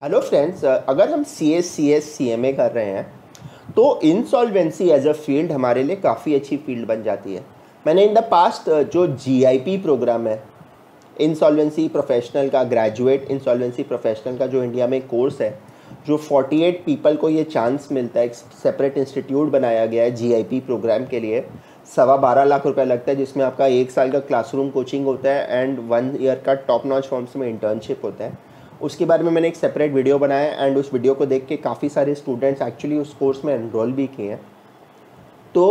Hello friends, अगर हम CA कर रहे हैं तो इंसॉल्वेंसी एज अ फील्ड हमारे लिए काफ़ी अच्छी फील्ड बन जाती है। मैंने इन द पास्ट जो GIP प्रोग्राम है, इंसॉल्वेंसी प्रोफेशनल का, ग्रेजुएट इंसॉल्वेंसी प्रोफेशनल का जो इंडिया में कोर्स है, जो 48 पीपल को ये चांस मिलता है, एक सेपरेट इंस्टीट्यूट बनाया गया है GIP प्रोग्राम के लिए। 12.25 लाख रुपये लगता है, जिसमें आपका 1 साल का क्लासरूम कोचिंग होता है एंड 1 ईयर का टॉप नॉच फॉर्म्स में इंटर्नशिप होता है। उसके बारे में मैंने एक सेपरेट वीडियो बनाया एंड उस वीडियो को देख के काफ़ी सारे स्टूडेंट्स एक्चुअली उस कोर्स में एनरोल भी किए हैं। तो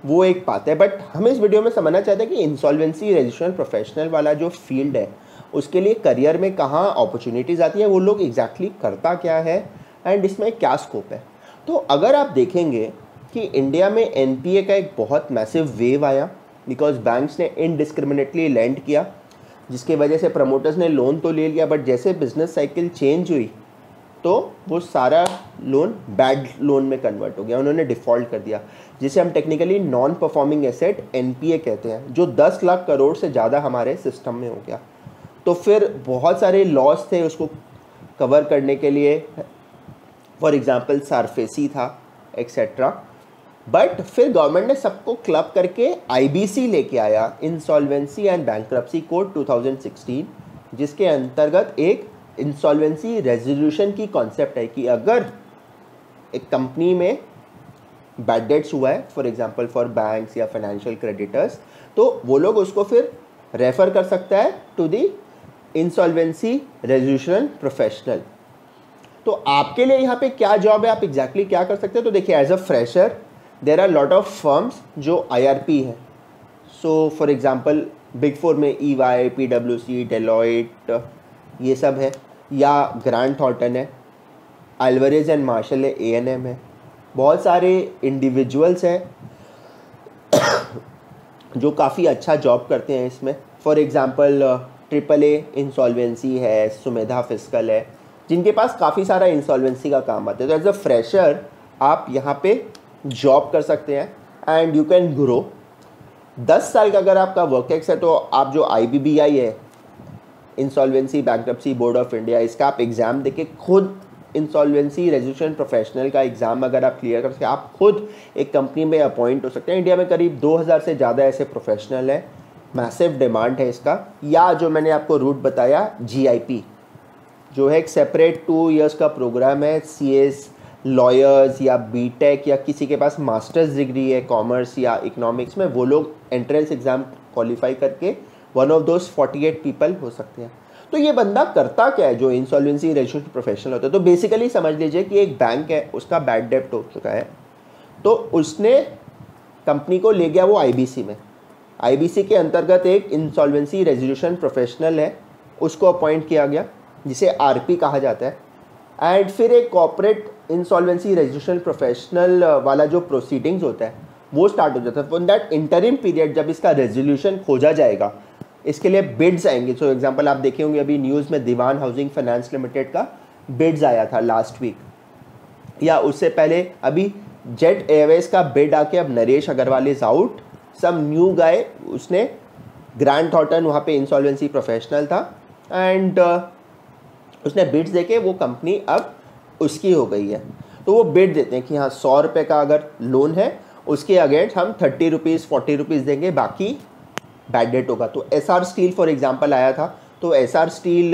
वो एक बात है, बट हम इस वीडियो में समझना चाहते हैं कि इंसॉल्वेंसी रजिस्ट्रेशन प्रोफेशनल वाला जो फील्ड है उसके लिए करियर में कहाँ अपॉर्चुनिटीज़ आती है, वो लोग एग्जैक्टली करता क्या है एंड इसमें क्या स्कोप है। तो अगर आप देखेंगे कि इंडिया में NPA का एक बहुत मैसिव वेव आया, बिकॉज बैंक्स ने इनडिस्क्रिमिनेटली लेंड किया, जिसके वजह से प्रमोटर्स ने लोन तो ले लिया, बट जैसे बिजनेस साइकिल चेंज हुई तो वो सारा लोन बैड लोन में कन्वर्ट हो गया, उन्होंने डिफ़ॉल्ट कर दिया, जिसे हम technically non performing asset NPA कहते हैं, जो 10 लाख करोड़ से ज़्यादा हमारे सिस्टम में हो गया। तो फिर बहुत सारे लॉस थे उसको कवर करने के लिए, फॉर एग्जांपल सारफेसी था एक्सेट्रा, बट फिर गवर्नमेंट ने सबको क्लब करके IBC लेके आया, इंसॉल्वेंसी एंड बैंक्रप्सी कोड 2016, जिसके अंतर्गत एक इंसॉल्वेंसी रेजोल्यूशन की कॉन्सेप्ट है कि अगर एक कंपनी में बैड डेट्स हुआ है, फॉर एग्जांपल फॉर बैंक्स या फाइनेंशियल क्रेडिटर्स, तो वो लोग उसको फिर रेफर कर सकता है to the insolvency resolution professional. तो आपके लिए यहाँ पे क्या जॉब है, आप एग्जैक्टली क्या कर सकते हैं। तो देखिए, as a fresher there are lot of firms जो IRP है। सो फॉर एग्जांपल बिग 4 में EY, PwC, डेलॉयट, ये सब है, या ग्रांट थॉर्टन है, अल्वारेज एंड मार्शल है, A&M है। बहुत सारे इंडिविजुअल्स हैं जो काफ़ी अच्छा जॉब करते हैं इसमें। फॉर एग्जांपल AAA इंसॉल्वेंसी है, सुमेधा फिस्कल है, जिनके पास काफ़ी सारा इंसॉल्वेंसी का काम आता है। तो एज अ फ्रेशर आप यहाँ पे जॉब कर सकते हैं एंड यू कैन ग्रो। 10 साल का अगर आपका वर्क एक्स है तो आप जो IBBI है, insolvency bankruptcy board of India, इसका आप एग्ज़ाम देके खुद इंसॉल्वेंसी रेजोल्यूशन प्रोफेशनल का एग्ज़ाम अगर आप क्लियर कर सके, आप खुद एक कंपनी में अपॉइंट हो सकते हैं। इंडिया में करीब 2000 से ज़्यादा ऐसे प्रोफेशनल हैं, मैसिव डिमांड है इसका। या जो मैंने आपको रूट बताया, GIP जो है एक सेपरेट 2 इयर्स का प्रोग्राम है। CS लॉयर्स या BTech या किसी के पास मास्टर्स डिग्री है कॉमर्स या इकोनॉमिक्स में, वो लोग एंट्रेंस एग्ज़ाम क्वालिफाई करके वन ऑफ दोज 48 पीपल हो सकते हैं। तो ये बंदा करता क्या है जो इंसॉल्वेंसी रेजोल्यूशन प्रोफेशनल होता है। तो बेसिकली समझ लीजिए कि एक बैंक है, उसका बैड डेप्ट हो चुका है, तो उसने कंपनी को ले गया वो IBC में। IBC के अंतर्गत एक इंसॉल्वेंसी रेजोल्यूशन प्रोफेशनल है, उसको अपॉइंट किया गया, जिसे RP कहा जाता है। एंड फिर एक कॉर्पोरेट इंसॉल्वेंसी रेजोल्यूशन प्रोफेशनल वाला जो प्रोसीडिंग्स होता है वो स्टार्ट हो जाता है। इन दैट इंटरिम पीरियड जब इसका रेजोल्यूशन खोजा जाएगा, इसके लिए बिड्स आएंगे। सो एग्जांपल आप देखे होंगे अभी न्यूज़ में दीवान हाउसिंग फाइनेंस लिमिटेड का बिड्स आया था लास्ट वीक, या उससे पहले अभी जेट एयरवेज का बिड आके अब Naresh Agarwal is out, some new guy, उसने ग्रांट थॉर्टन वहाँ पे इंसॉल्वेंसी प्रोफेशनल था एंड उसने बिड्स देके वो कंपनी अब उसकी हो गई है। तो वो बिड देते हैं कि हाँ 100 रुपये का अगर लोन है उसके अगेंस्ट हम 30 रुपीज़ 40 रुपीज़ देंगे, बाकी बैड डेट होगा। तो SR स्टील फॉर एग्जांपल आया था, तो SR स्टील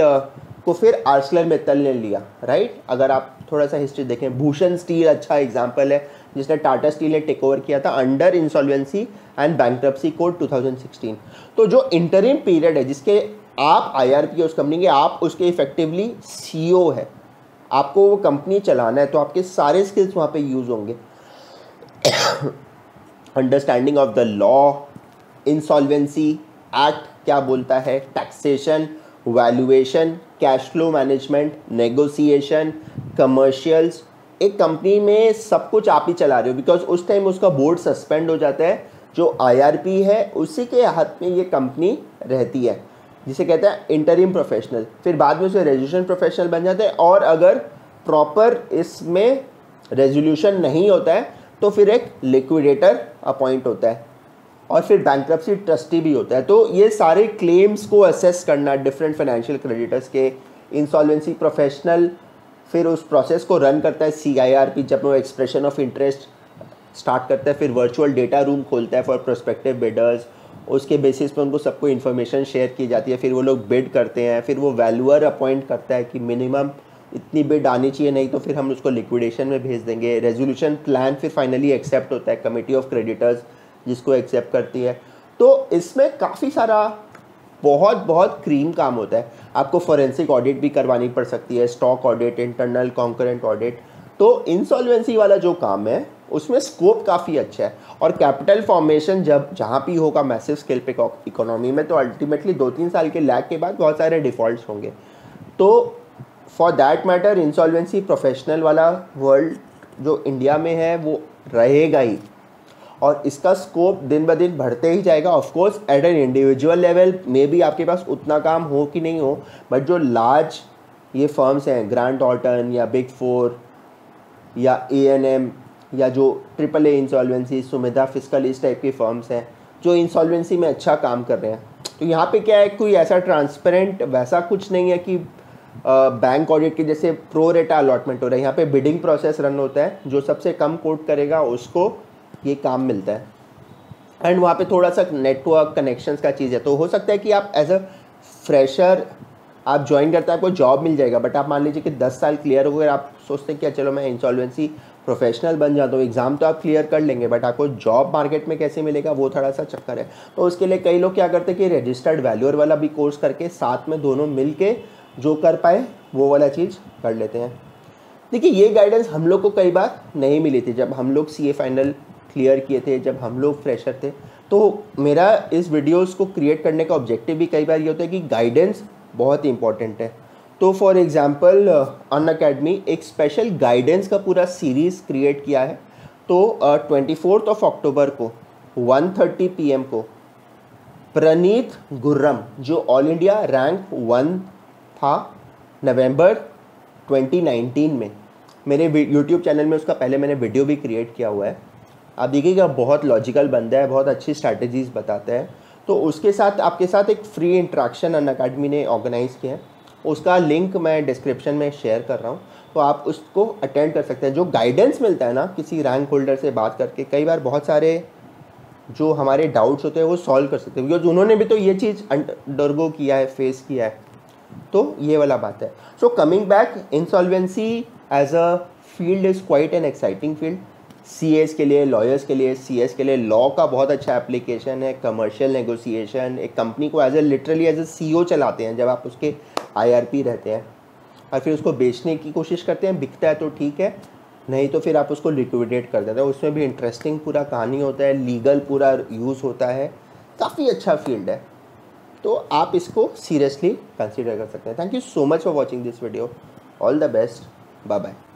को फिर ArcelorMittal ने लिया, राइट। अगर आप थोड़ा सा हिस्ट्री देखें, भूषण स्टील अच्छा एग्जांपल है, जिसने टाटा स्टील ने टेक ओवर किया था under insolvency and bankruptcy code 2016। तो जो इंटरिम पीरियड है जिसके आप IRP उस कंपनी के, आप उसके इफेक्टिवली CEO है, आपको वो कंपनी चलाना है, तो आपके सारे स्किल्स वहाँ पे यूज़ होंगे। Understanding of the law, insolvency act क्या बोलता है, taxation, valuation, cash flow management, negotiation, commercials. एक कंपनी में सब कुछ आप ही चला रहे हो, बिकॉज उस टाइम उसका बोर्ड सस्पेंड हो जाता है, जो IRP है उसी के हाथ में ये कंपनी रहती है, जिसे कहते हैं इंटरिम प्रोफेशनल। फिर बाद में उसे रेजोल्यूशन प्रोफेशनल बन जाते हैं, और अगर प्रॉपर इसमें रेजोल्यूशन नहीं होता है तो फिर एक लिक्विडेटर अपॉइंट होता है, और फिर बैंक्रप्सी ट्रस्टी भी होता है। तो ये सारे क्लेम्स को असेस करना डिफरेंट फाइनेंशियल क्रेडिटर्स के, इंसॉल्वेंसी प्रोफेशनल फिर उस प्रोसेस को रन करता है CIRP, जब वो एक्सप्रेशन ऑफ इंटरेस्ट स्टार्ट करता है, फिर वर्चुअल डेटा रूम खोलता है फॉर प्रोस्पेक्टिव बिडर्स, उसके बेसिस पे उनको सबको इन्फॉर्मेशन शेयर की जाती है, फिर वो लोग बिड करते हैं, फिर वो वैल्यूअर अपॉइंट करता है कि मिनिमम इतनी बिड आनी चाहिए, नहीं तो फिर हम उसको लिक्विडेशन में भेज देंगे। रेजोल्यूशन प्लान फिर फाइनली एक्सेप्ट होता है, कमेटी ऑफ क्रेडिटर्स जिसको एक्सेप्ट करती है। तो इसमें काफ़ी सारा बहुत क्रीम काम होता है। आपको फॉरेंसिक ऑडिट भी करवानी पड़ सकती है, stock audit, internal concurrent audit. तो इंसॉल्वेंसी वाला जो काम है उसमें स्कोप काफ़ी अच्छा है, और कैपिटल फॉर्मेशन जब जहाँ भी होगा मैसिव स्केल पे इकोनॉमी में, तो अल्टीमेटली 2-3 साल के लैग के बाद बहुत सारे डिफ़ॉल्ट्स होंगे। तो for that matter insolvency professional वाला वर्ल्ड जो इंडिया में है वो रहेगा ही, और इसका स्कोप दिन ब दिन बढ़ते ही जाएगा। Of course eight an individual level में भी आपके पास उतना काम हो कि नहीं हो, बट जो लार्ज ये फर्म्स हैं, ग्रांट थॉर्ंटन या बिग 4 या A&M या जो AAA इंसॉल्वेंसी, सुमिधा फिस्कल, इस टाइप की फर्म्स हैं जो इंसॉल्वेंसी में अच्छा काम कर रहे हैं। तो यहाँ पे क्या है, कोई ऐसा ट्रांसपेरेंट वैसा कुछ नहीं है कि बैंक ऑडिट के जैसे प्रो रेटा अलॉटमेंट हो रहा है। यहाँ पे बिडिंग प्रोसेस रन होता है, जो सबसे कम कोट करेगा उसको ये काम मिलता है, एंड वहाँ पे थोड़ा सा नेटवर्क कनेक्शंस का चीज़ है। तो हो सकता है कि आप एज अ फ्रेशर आप ज्वाइन करते हैं, आपको जॉब मिल जाएगा, बट आप मान लीजिए कि 10 साल क्लियर हो गए, आप सोचते हैं कि चलो मैं इंसॉल्वेंसी प्रोफेशनल बन जाता हूँ, एग्ज़ाम तो आप क्लियर कर लेंगे, बट आपको जॉब मार्केट में कैसे मिलेगा वो थोड़ा सा चक्कर है। तो उसके लिए कई लोग क्या करते हैं कि रजिस्टर्ड वैल्यूअर वाला भी कोर्स करके साथ में दोनों मिल के जो कर पाए वो वाला चीज़ कर लेते हैं। देखिए ये गाइडेंस हम लोग को कई बार नहीं मिली थी जब हम लोग CA फाइनल क्लियर किए थे, जब हम लोग फ्रेशर थे। तो मेरा इस वीडियोस को क्रिएट करने का ऑब्जेक्टिव भी कई बार ये होता है कि गाइडेंस बहुत इंपॉर्टेंट है। तो फॉर एग्जांपल अनअकैडमी एक स्पेशल गाइडेंस का पूरा सीरीज़ क्रिएट किया है। तो 24 अक्टूबर को 1:30 PM को प्रणीत गुर्रम जो ऑल इंडिया रैंक 1 था नवंबर 2019 में, मेरे यूट्यूब चैनल में उसका पहले मैंने वीडियो भी क्रिएट किया हुआ है, आप देखिएगा, बहुत लॉजिकल बंदा है, बहुत अच्छी स्ट्रैटेजीज बताते हैं। तो उसके साथ आपके साथ एक फ्री इंटरेक्शन अनअकैडमी ने ऑर्गेनाइज़ किया है, उसका लिंक मैं डिस्क्रिप्शन में शेयर कर रहा हूँ, तो आप उसको अटेंड कर सकते हैं। जो गाइडेंस मिलता है ना किसी रैंक होल्डर से बात करके, कई बार बहुत सारे जो हमारे डाउट्स होते हैं वो सॉल्व कर सकते हैं, बिकॉज उन्होंने भी तो ये चीज़ अंडरगो किया है, फेस किया है। तो ये वाला बात है। So coming back, insolvency as a field is quite an exciting field. CAs के लिए, लॉयर्स के लिए, CS के लिए लॉ का बहुत अच्छा एप्लीकेशन है, कमर्शियल नेगोशिएशन, एक कंपनी को लिटरली एज ए CEO चलाते हैं जब आप उसके IRP रहते हैं, और फिर उसको बेचने की कोशिश करते हैं, बिकता है तो ठीक है, नहीं तो फिर आप उसको लिक्विडेट कर देते हैं। उसमें भी इंटरेस्टिंग पूरा कहानी होता है, लीगल पूरा यूज़ होता है, काफ़ी अच्छा फील्ड है। तो आप इसको सीरियसली कंसिडर कर सकते हैं। Thank you so much for watching this video. All the best, bye bye.